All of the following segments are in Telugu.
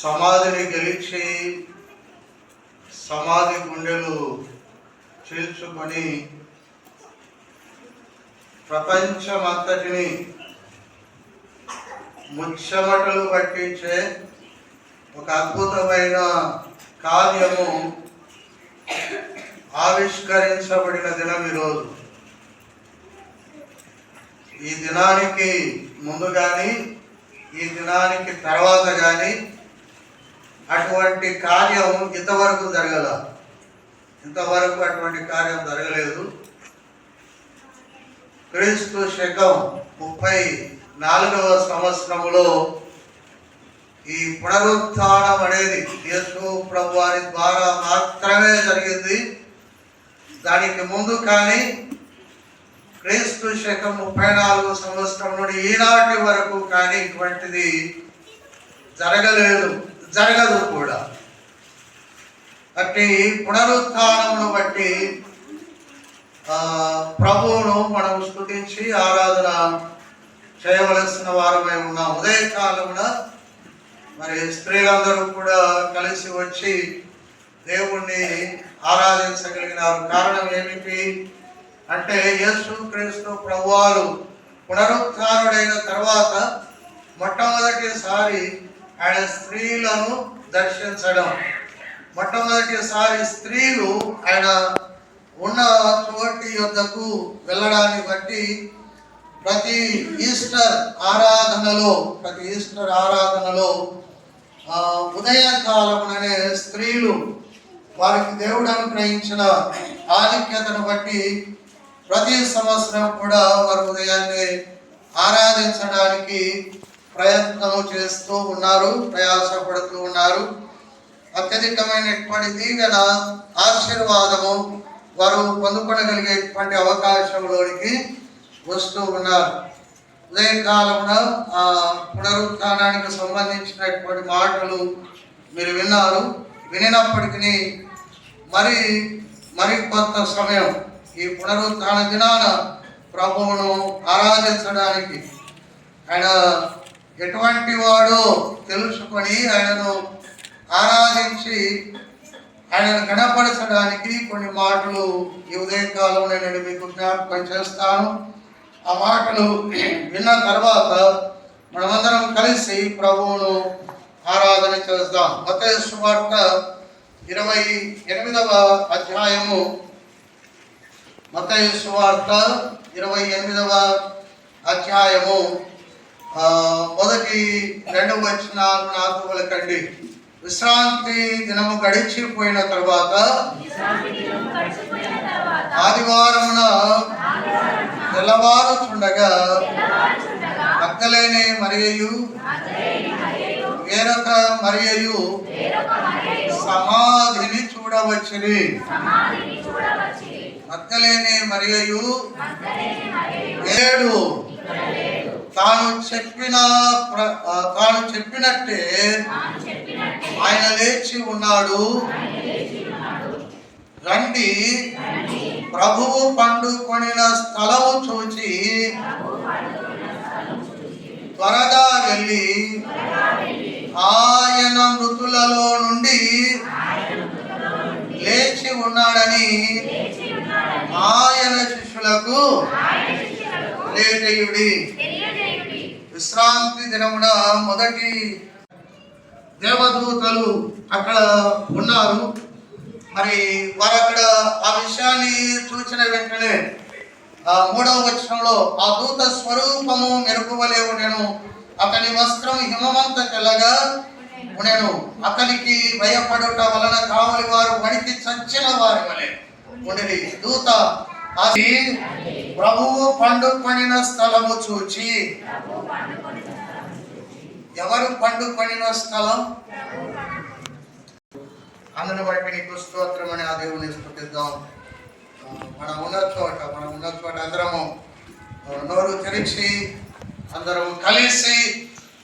సమాధిని గెలిచి సమాధి గుండెలు చీల్చుకొని ప్రపంచమంతటిని ముచ్చమటలు పట్టించే ఒక అద్భుతమైన కార్యము ఆవిష్కరించబడిన దినం ఈరోజు. ఈ దినానికి ముందు కానీ ఈ దినానికి తర్వాత కానీ అటువంటి కార్యం ఇంతవరకు అటువంటి కార్యం జరగలేదు. క్రీస్తు శకం 34వ సంవత్సరములో ఈ పునరుత్థానం అనేది యేసు ప్రభువారి ద్వారా మాత్రమే జరిగింది. దానికి ముందు కానీ క్రీస్తు శకం 34వ సంవత్సరం నుండి ఈనాటి వరకు కానీ ఇటువంటిది జరగదు కూడా. అట్టి పునరుత్థానమును బట్టి ప్రభువును మనం స్తుతించి ఆరాధన చేయవలసిన వారమై ఉన్నాం. ఉదయకాలమున మరి స్త్రీలందరూ కూడా కలిసి వచ్చి దేవుణ్ణి ఆరాధించగలిగినారు. కారణం ఏమిటి అంటే యేసు క్రీస్తు ప్రభువారు పునరుత్థానుడైన తర్వాత మొట్టమొదటిసారి ఆయన స్త్రీలను దర్శించడం, మొట్టమొదటిసారి స్త్రీలు ఆయన ఉన్న చోటి యొద్దకు వెళ్ళడాన్ని బట్టి ప్రతి ఈస్టర్ ఆరాధనలో ఉదయకాలముననే స్త్రీలు వారికి దేవుడు అనుగ్రహించిన ఆధిక్యతను బట్టి ప్రతి సంవత్సరం కూడా వారు ఉదయాన్నే ఆరాధించడానికి ప్రయత్నం చేస్తూ ఉన్నారు, ప్రయాసపడుతూ ఉన్నారు. అత్యధికమైనటువంటి దీవెన ఆశీర్వాదము వారు పొందుకోగలిగేటువంటి అవకాశంలోనికి వస్తూ ఉన్నారు. ఉదయకాలమున ఆ పునరుత్థానానికి సంబంధించినటువంటి మాటలు మీరు విన్నారు. వినినప్పటికీ మరి కొంత సమయం ఈ పునరుత్థాన దినాన ప్రభువును ఆరాధించడానికి, ఆయన ఎటువంటి వాడో తెలుసుకొని ఆయనను ఆరాధించి ఆయనను గణపరచడానికి కొన్ని మాటలు ఈ ఉదయకాలంలో నేను మీకు జ్ఞాపకం చేస్తాను. ఆ మాటలు విన్న తర్వాత మనమందరం కలిసి ప్రభువును ఆరాధన చేద్దాం. మత్తయి సువార్త 28వ అధ్యాయము, మత్తయి సువార్త 28వ అధ్యాయము మొదటి 2 వచనాలు నాకు పలకండి. విశ్రాంతి దినము గడిచిపోయిన తర్వాత ఆదివారమున తెల్లవారుచుండగా మగ్దలేనే మరియయు వేరొక మరియయు సమాధిని చూడవచ్చిరి. మగ్దలేనే మరియయు లేడు, తాను చెప్పినట్టే ఆయన లేచి ఉన్నాడు. రండి, ప్రభువు పండుకొనిన స్థలము చూచి త్వరగా వెళ్ళి ఆయన మృతులలో నుండి లేచి ఉన్నాడని ఆయన శిష్యులకు తెలియజేయుడి. విశ్రాంతి దినమున దేవదూతలు అక్కడ ఉన్నారు. మరి వారు అక్కడ ఆ విషయాన్ని చూసిన వెంటనే 3వ వచనంలో ఆ దూత స్వరూపము మెరుగువలే ఉండెను, అతని వస్త్రం హిమవంత తెల్లగా ఉండెను, అతనికి భయపడుట వలన కావలి వారు వణికి చచ్చిన వారి వలె ఉండేది. దూత అది ప్రభువు పండుకొనిన స్థలము చూచి, ఎవరు పండుకొనిన స్థలం? అందును బట్టి నీకు స్తోత్రం అని ఆ దేవుని స్తుతిద్దాం. మనం ఉన్న చోట అందరము నోరు తెరిచి అందరం కలిసి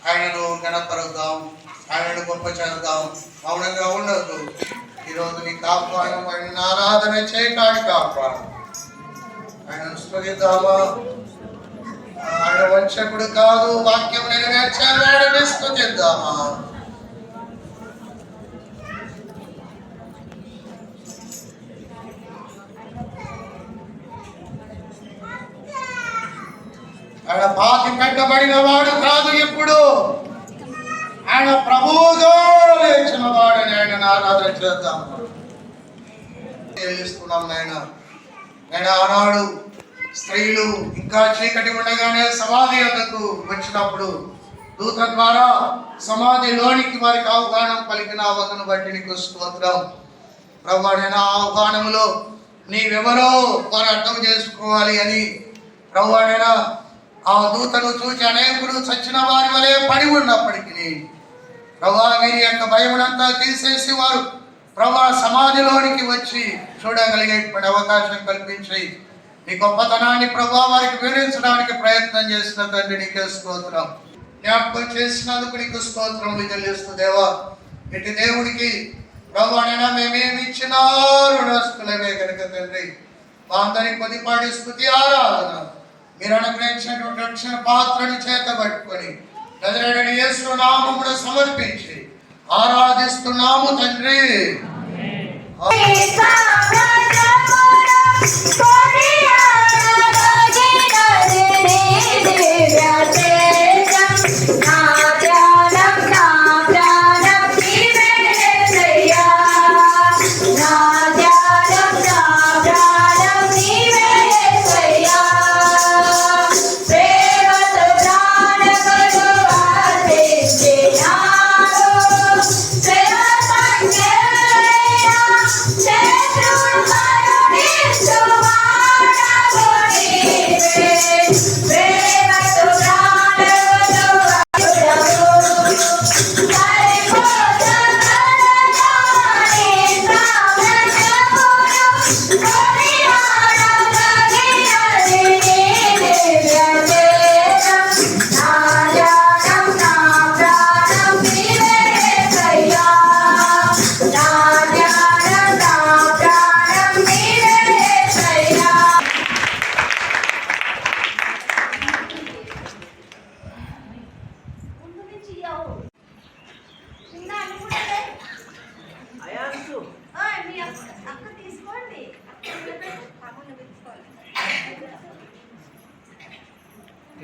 ఆయనను గణపరుద్దాం, ఆయనను గొప్ప చేద్దాం. మౌనంగా ఉండొద్దు. ఈరోజు నీకు ఆహ్వానం, ఆయన ఆరాధన చేయటానికి ఆహ్వానం. ఆయనను స్తుతిద్దామా? ఆయన వంచకుడు కాదు, వాక్యం నెరవేర్చేవాడిని స్తుతిద్దామా? ఆయన పాతి పెట్టబడిన వాడు కాదు, ఎప్పుడు ఆయన ప్రభువుగా లేచిన వాడని ఆయన ఆరాధన చేద్దాం. చెల్లిస్తున్నాం నాయన. ఆనాడు స్త్రీలు ఇంకా చీకటి ఉండగానే సమాధి వద్దకు వచ్చినప్పుడు దూత ద్వారా సమాధిలోనికి వారికి ఆహ్వానం పలికిన వదను బట్టి నీకు స్తోత్రం. ప్రభువా, నేను ఆహ్వానంలో నీవెవరో వారు అర్థం చేసుకోవాలి అని ప్రభువా, నేను ఆ దూతను చూసి అనేకులు చచ్చిన వారి వలె పడి ఉన్నప్పటికీ ప్రభువా, వీరి యొక్క భయమునంతా తీసేసి వారు ప్రభువా సమాధిలోనికి వచ్చి చూడగలిగేటువంటి అవకాశం కల్పించి నీ గొప్పతనాన్ని ప్రభువా వారికి వివరించడానికి ప్రయత్నం చేసిన తండ్రి నీకే స్తోత్రం. జ్ఞాపకం చేసినందుకు నీకు స్తోత్రం చెల్లిస్తూ దేవా, ఇటు దేవుడికి ప్రభువా నైనా మేమేమి ఇచ్చినా రుణస్తులమే కనుక తండ్రి మా అందరి కొద్దిపాటి స్తుతి ఆరాధన మీరు అనుగ్రహించినటువంటి రక్షణ పాత్రని చేత పట్టుకొని నజరేయుడైన యేసు నామమున సమర్పించి ఆరాధిస్తున్నాము తండ్రి.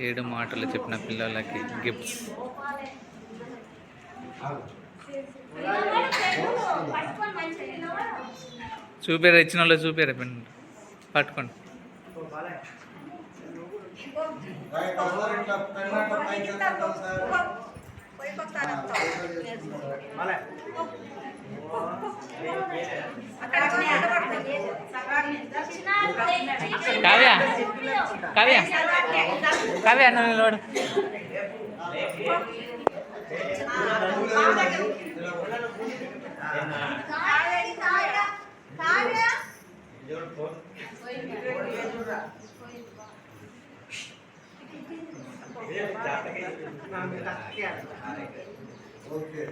ఏడు మాటలు చెప్పిన పిల్లలకి గిఫ్ట్స్. చూపారు, ఇచ్చిన వాళ్ళు చూపారు. పట్టుకోండి. కావ్య కావ్య కావ్య అన్న నిలబడు. ఓకే